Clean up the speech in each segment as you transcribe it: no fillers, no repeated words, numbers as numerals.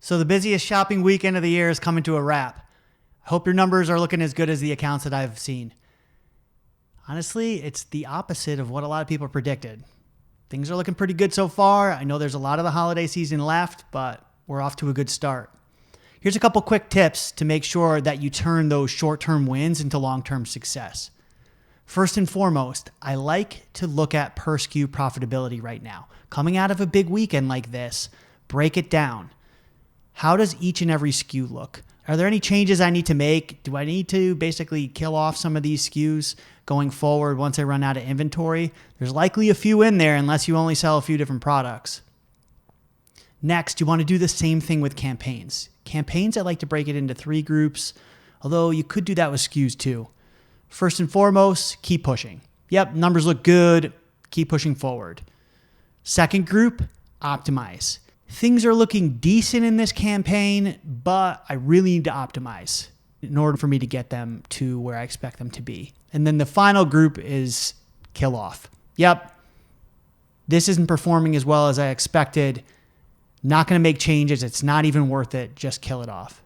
So the busiest shopping weekend of the year is coming to a wrap. I hope your numbers are looking as good as the accounts that I've seen. Honestly, it's the opposite of what a lot of people predicted. Things are looking pretty good so far. I know there's a lot of the holiday season left, but we're off to a good start. Here's a couple quick tips to make sure that you turn those short-term wins into long-term success. First and foremost, I like to look at per SKU profitability right now. Coming out of a big weekend like this, break it down. How does each and every SKU look? Are there any changes I need to make? Do I need to basically kill off some of these SKUs going forward once I run out of inventory? There's likely a few in there unless you only sell a few different products. Next, you want to do the same thing with campaigns. Campaigns, I like to break it into 3 groups, although you could do that with SKUs too. First and foremost, keep pushing. Yep, numbers look good. Keep pushing forward. Second group, optimize. Things are looking decent in this campaign, but I really need to optimize in order for me to get them to where I expect them to be. And then the final group is kill off. Yep, this isn't performing as well as I expected. Not going to make changes. It's not even worth it. Just kill it off.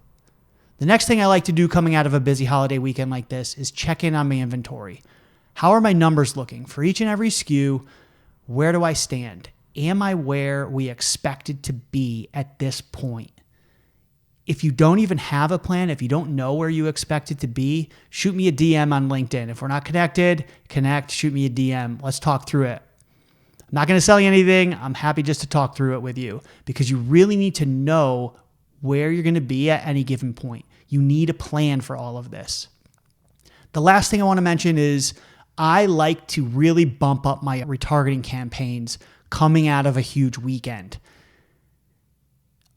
The next thing I like to do coming out of a busy holiday weekend like this is check in on my inventory. How are my numbers looking? For each and every SKU, where do I stand? Am I where we expected to be at this point? If you don't even have a plan, if you don't know where you expect it to be, shoot me a DM on LinkedIn. If we're not connected, connect, shoot me a DM. Let's talk through it. I'm not going to sell you anything. I'm happy just to talk through it with you because you really need to know where you're going to be at any given point. You need a plan for all of this. The last thing I want to mention is I like to really bump up my retargeting campaigns coming out of a huge weekend.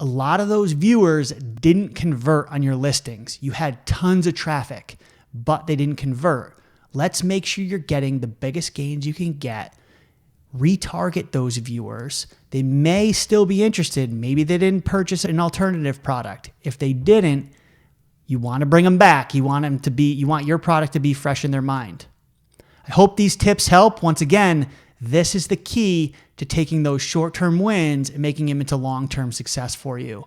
A lot of those viewers didn't convert on your listings. You had tons of traffic, but they didn't convert. Let's make sure you're getting the biggest gains you can get. Retarget those viewers. They may still be interested. Maybe they didn't purchase an alternative product. If they didn't, you want to bring them back. You want your product to be fresh in their mind. I hope these tips help. Once again, this is the key to taking those short-term wins and making them into long-term success for you.